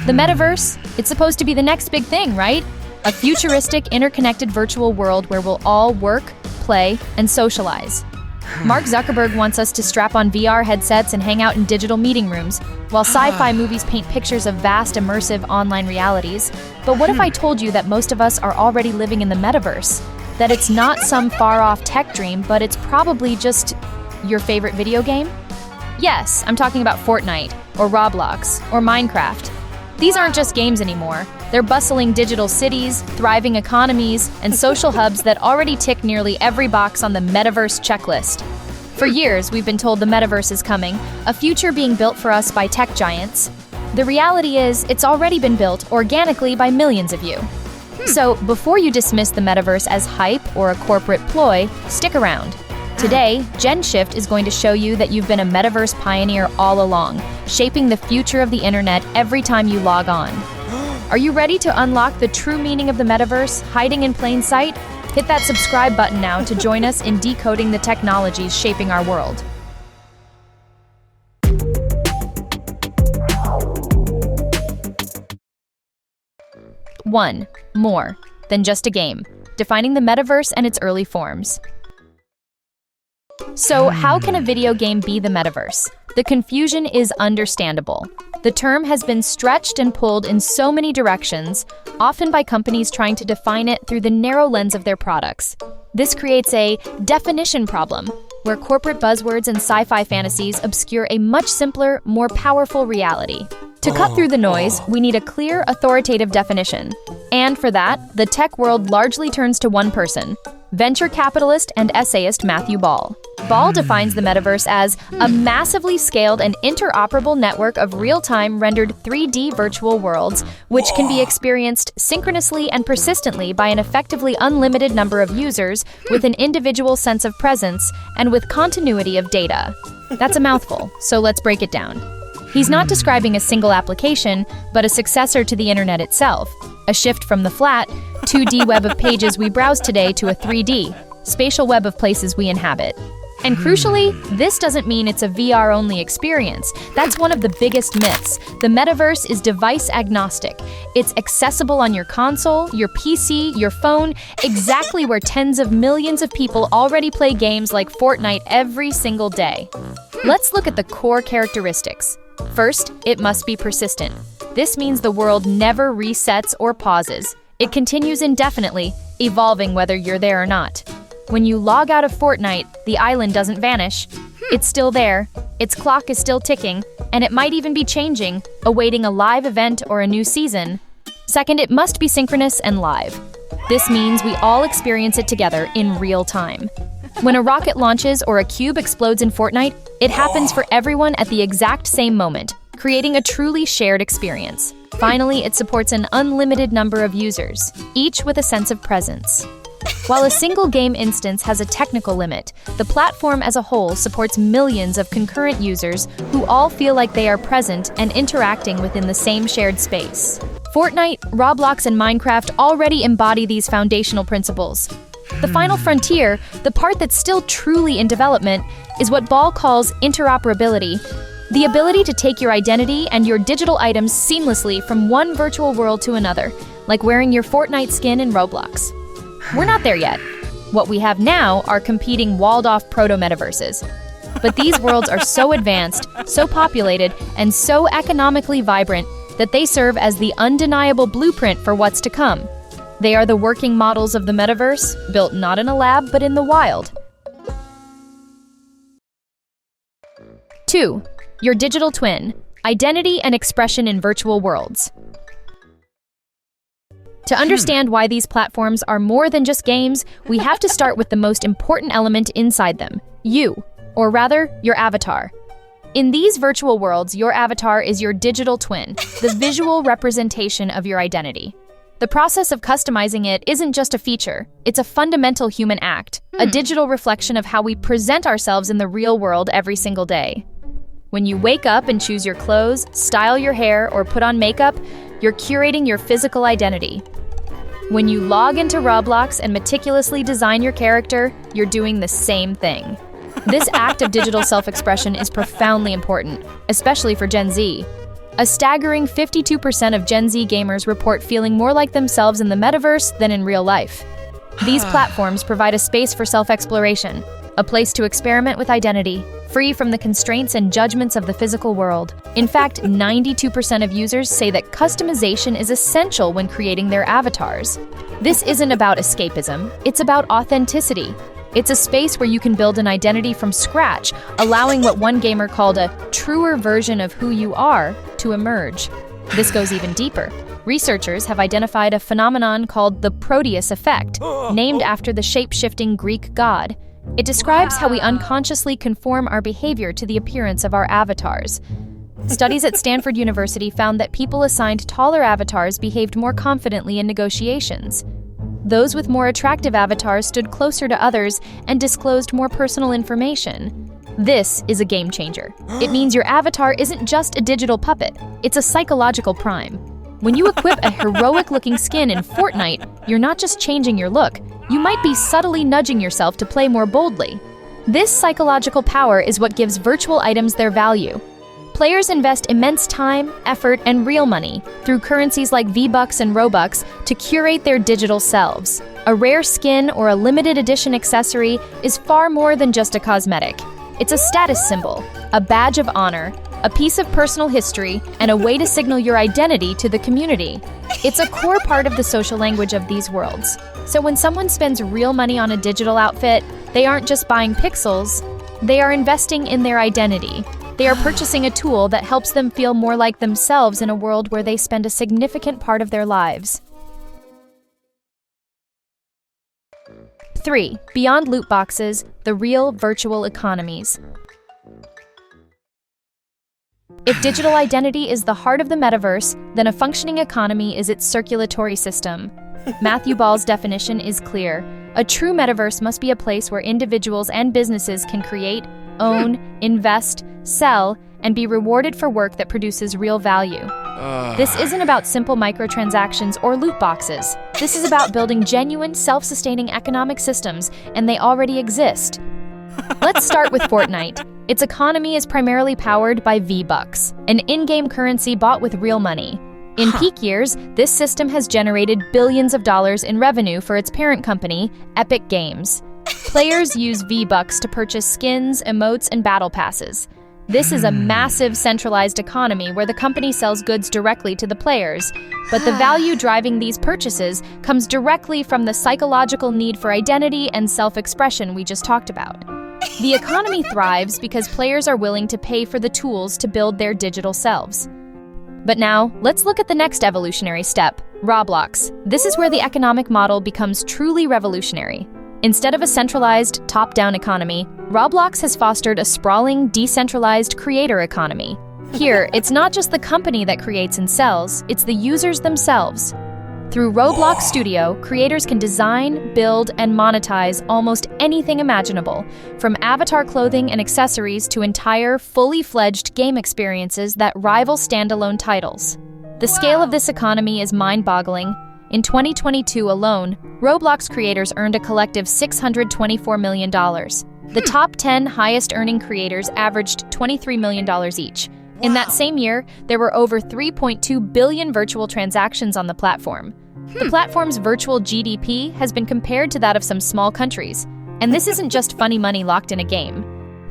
The metaverse, it's supposed to be the next big thing, right? A futuristic, interconnected virtual world where we'll all work, play, and socialize. Mark Zuckerberg wants us to strap on VR headsets and hang out in digital meeting rooms, while sci-fi movies paint pictures of vast, immersive online realities. But what if I told you that most of us are already living in the metaverse? That it's not some far-off tech dream, but it's probably just your favorite video game? Yes, I'm talking about Fortnite, or Roblox, or Minecraft. These aren't just games anymore. They're bustling digital cities, thriving economies, and social hubs that already tick nearly every box on the Metaverse checklist. For years, we've been told the Metaverse is coming, a future being built for us by tech giants. The reality is, it's already been built organically by millions of you. So, before you dismiss the Metaverse as hype or a corporate ploy, stick around. Today, Gen Shift is going to show you that you've been a Metaverse pioneer all along, shaping the future of the internet every time you log on. Are you ready to unlock the true meaning of the Metaverse, hiding in plain sight? Hit that subscribe button now to join us in decoding the technologies shaping our world. 1. More than just a game. Defining the Metaverse and its early forms. So, how can a video game be the Metaverse? The confusion is understandable. The term has been stretched and pulled in so many directions, often by companies trying to define it through the narrow lens of their products. This creates a definition problem, where corporate buzzwords and sci-fi fantasies obscure a much simpler, more powerful reality. To cut through the noise, we need a clear, authoritative definition. And for that, the tech world largely turns to one person, venture capitalist and essayist Matthew Ball. Ball defines the metaverse as a massively scaled and interoperable network of real-time rendered 3D virtual worlds, which can be experienced synchronously and persistently by an effectively unlimited number of users with an individual sense of presence and with continuity of data. That's a mouthful, so let's break it down. He's not describing a single application, but a successor to the internet itself, a shift from the flat, 2D web of pages we browse today to a 3D, spatial web of places we inhabit. And crucially, this doesn't mean it's a VR-only experience. That's one of the biggest myths. The metaverse is device agnostic. It's accessible on your console, your PC, your phone, exactly where tens of millions of people already play games like Fortnite every single day. Let's look at the core characteristics. First, it must be persistent. This means the world never resets or pauses. It continues indefinitely, evolving whether you're there or not. When you log out of Fortnite, the island doesn't vanish. It's still there, its clock is still ticking, and it might even be changing, awaiting a live event or a new season. Second, it must be synchronous and live. This means we all experience it together in real time. When a rocket launches or a cube explodes in Fortnite, it happens for everyone at the exact same moment, creating a truly shared experience. Finally, it supports an unlimited number of users, each with a sense of presence. While a single game instance has a technical limit, the platform as a whole supports millions of concurrent users who all feel like they are present and interacting within the same shared space. Fortnite, Roblox, and Minecraft already embody these foundational principles. The final frontier, the part that's still truly in development, is what Ball calls interoperability, the ability to take your identity and your digital items seamlessly from one virtual world to another, like wearing your Fortnite skin in Roblox. We're not there yet. What we have now are competing walled-off proto-metaverses. But these worlds are so advanced, so populated, and so economically vibrant that they serve as the undeniable blueprint for what's to come. They are the working models of the metaverse, built not in a lab, but in the wild. 2. Your digital twin, identity and expression in virtual worlds. To understand why these platforms are more than just games, we have to start with the most important element inside them, you, or rather, your avatar. In these virtual worlds, your avatar is your digital twin, the visual representation of your identity. The process of customizing it isn't just a feature, it's a fundamental human act, a digital reflection of how we present ourselves in the real world every single day. When you wake up and choose your clothes, style your hair, or put on makeup, you're curating your physical identity. When you log into Roblox and meticulously design your character, you're doing the same thing. This act of digital self-expression is profoundly important, especially for Gen Z. A staggering 52% of Gen Z gamers report feeling more like themselves in the metaverse than in real life. These platforms provide a space for self-exploration, a place to experiment with identity, free from the constraints and judgments of the physical world. In fact, 92% of users say that customization is essential when creating their avatars. This isn't about escapism, it's about authenticity. It's a space where you can build an identity from scratch, allowing what one gamer called a truer version of who you are to emerge. This goes even deeper. Researchers have identified a phenomenon called the Proteus effect, named after the shape-shifting Greek god. It describes how we unconsciously conform our behavior to the appearance of our avatars. Studies at Stanford University found that people assigned taller avatars behaved more confidently in negotiations. Those with more attractive avatars stood closer to others and disclosed more personal information. This is a game changer. It means your avatar isn't just a digital puppet, it's a psychological prime. When you equip a heroic-looking skin in Fortnite, you're not just changing your look, you might be subtly nudging yourself to play more boldly. This psychological power is what gives virtual items their value. Players invest immense time, effort, and real money through currencies like V-Bucks and Robux to curate their digital selves. A rare skin or a limited edition accessory is far more than just a cosmetic. It's a status symbol, a badge of honor, a piece of personal history, and a way to signal your identity to the community. It's a core part of the social language of these worlds. So when someone spends real money on a digital outfit, they aren't just buying pixels, they are investing in their identity. They are purchasing a tool that helps them feel more like themselves in a world where they spend a significant part of their lives. 3. Beyond loot boxes, the real virtual economies. If digital identity is the heart of the metaverse, then a functioning economy is its circulatory system. Matthew Ball's definition is clear. A true metaverse must be a place where individuals and businesses can create, own, invest, sell, and be rewarded for work that produces real value. This isn't about simple microtransactions or loot boxes. This is about building genuine, self-sustaining economic systems, and they already exist. Let's start with Fortnite. Its economy is primarily powered by V-Bucks, an in-game currency bought with real money. In peak years, this system has generated billions of dollars in revenue for its parent company, Epic Games. Players use V-Bucks to purchase skins, emotes, and battle passes. This is a massive centralized economy where the company sells goods directly to the players, but the value driving these purchases comes directly from the psychological need for identity and self-expression we just talked about. The economy thrives because players are willing to pay for the tools to build their digital selves. But now, let's look at the next evolutionary step, Roblox. This is where the economic model becomes truly revolutionary. Instead of a centralized, top-down economy, Roblox has fostered a sprawling, decentralized creator economy. Here, it's not just the company that creates and sells, it's the users themselves. Through Roblox Studio, creators can design, build, and monetize almost anything imaginable, from avatar clothing and accessories to entire, fully-fledged game experiences that rival standalone titles. The scale of this economy is mind-boggling. In 2022 alone, Roblox creators earned a collective $624 million. The top 10 highest-earning creators averaged $23 million each. In that same year, there were over 3.2 billion virtual transactions on the platform. The platform's virtual GDP has been compared to that of some small countries. And this isn't just funny money locked in a game.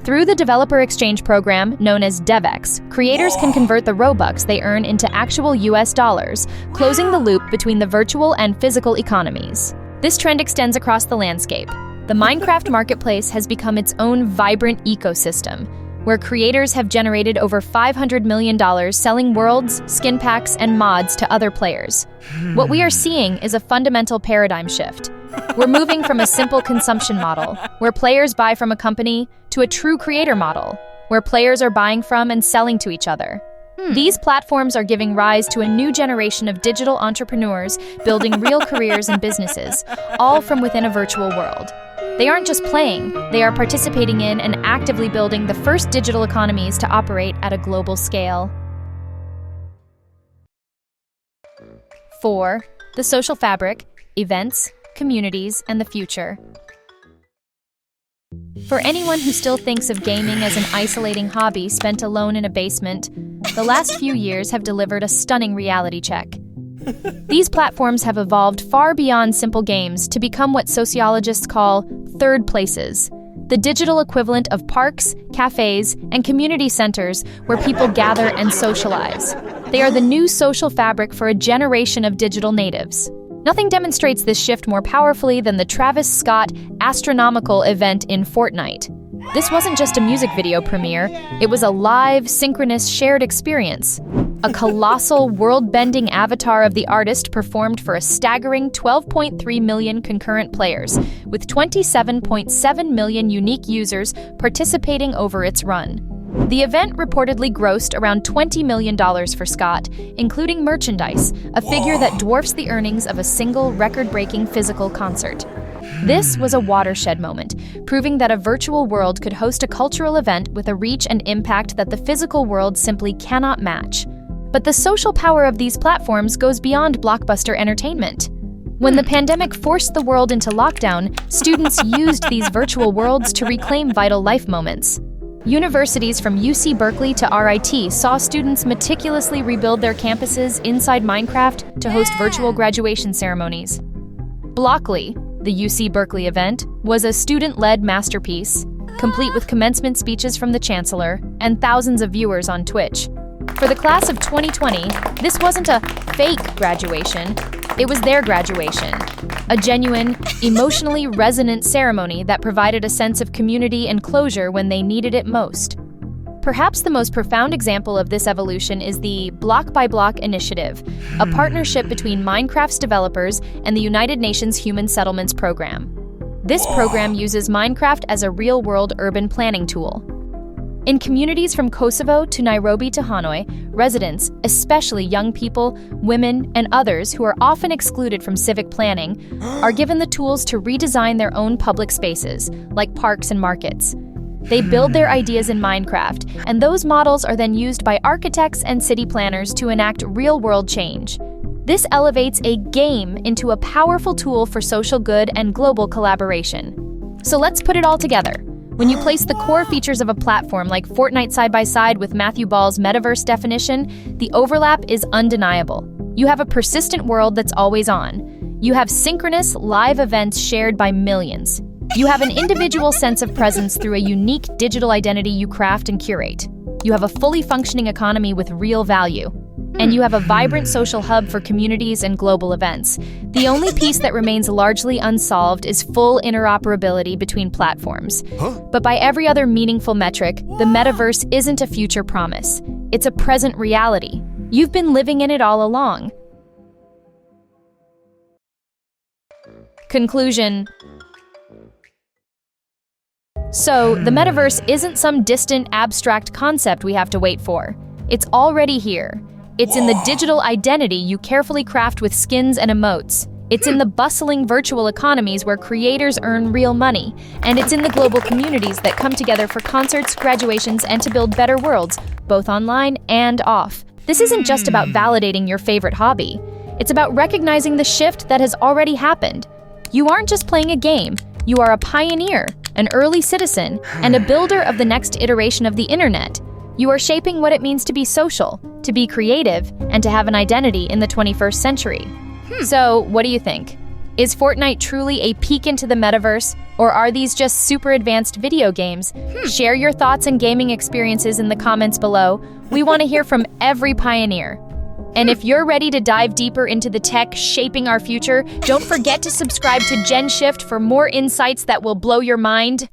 Through the developer exchange program known as DevEx, creators can convert the Robux they earn into actual US dollars, closing the loop between the virtual and physical economies. This trend extends across the landscape. The Minecraft marketplace has become its own vibrant ecosystem, where creators have generated over $500 million selling worlds, skin packs, and mods to other players. What we are seeing is a fundamental paradigm shift. We're moving from a simple consumption model, where players buy from a company, to a true creator model, where players are buying from and selling to each other. These platforms are giving rise to a new generation of digital entrepreneurs building real careers and businesses, all from within a virtual world. They aren't just playing, they are participating in and actively building the first digital economies to operate at a global scale. 4. The social fabric, events, communities, and the future. For anyone who still thinks of gaming as an isolating hobby spent alone in a basement, the last few years have delivered a stunning reality check. These platforms have evolved far beyond simple games to become what sociologists call third places, the digital equivalent of parks, cafes, and community centers where people gather and socialize. They are the new social fabric for a generation of digital natives. Nothing demonstrates this shift more powerfully than the Travis Scott astronomical event in Fortnite. This wasn't just a music video premiere, it was a live, synchronous, shared experience. A colossal, world-bending avatar of the artist performed for a staggering 12.3 million concurrent players, with 27.7 million unique users participating over its run. The event reportedly grossed around $20 million for Scott, including merchandise, a figure that dwarfs the earnings of a single record-breaking physical concert. This was a watershed moment, proving that a virtual world could host a cultural event with a reach and impact that the physical world simply cannot match. But the social power of these platforms goes beyond blockbuster entertainment. When the pandemic forced the world into lockdown, students used these virtual worlds to reclaim vital life moments. Universities from UC Berkeley to RIT saw students meticulously rebuild their campuses inside Minecraft to host virtual graduation ceremonies. Blockly, the UC Berkeley event, was a student-led masterpiece, complete with commencement speeches from the chancellor and thousands of viewers on Twitch. For the class of 2020, this wasn't a fake graduation, it was their graduation. A genuine, emotionally resonant ceremony that provided a sense of community and closure when they needed it most. Perhaps the most profound example of this evolution is the Block by Block initiative, a partnership between Minecraft's developers and the United Nations Human Settlements Program. This program uses Minecraft as a real-world urban planning tool. In communities from Kosovo to Nairobi to Hanoi, residents, especially young people, women, and others who are often excluded from civic planning, are given the tools to redesign their own public spaces, like parks and markets. They build their ideas in Minecraft, and those models are then used by architects and city planners to enact real-world change. This elevates a game into a powerful tool for social good and global collaboration. So let's put it all together. When you place the core features of a platform like Fortnite side by side with Matthew Ball's Metaverse definition, the overlap is undeniable. You have a persistent world that's always on. You have synchronous, live events shared by millions. You have an individual sense of presence through a unique digital identity you craft and curate. You have a fully functioning economy with real value. And you have a vibrant social hub for communities and global events. The only piece that remains largely unsolved is full interoperability between platforms. But by every other meaningful metric, the metaverse isn't a future promise. It's a present reality. You've been living in it all along. Conclusion. So, the metaverse isn't some distant, abstract concept we have to wait for. It's already here. It's in the digital identity you carefully craft with skins and emotes. It's in the bustling virtual economies where creators earn real money. And it's in the global communities that come together for concerts, graduations, and to build better worlds, both online and off. This isn't just about validating your favorite hobby. It's about recognizing the shift that has already happened. You aren't just playing a game. You are a pioneer, an early citizen, and a builder of the next iteration of the internet. You are shaping what it means to be social, to be creative, and to have an identity in the 21st century. So, what do you think? Is Fortnite truly a peek into the metaverse, or are these just super advanced video games? Share your thoughts and gaming experiences in the comments below. We want to hear from every pioneer. And if you're ready to dive deeper into the tech shaping our future, don't forget to subscribe to Gen Shift for more insights that will blow your mind.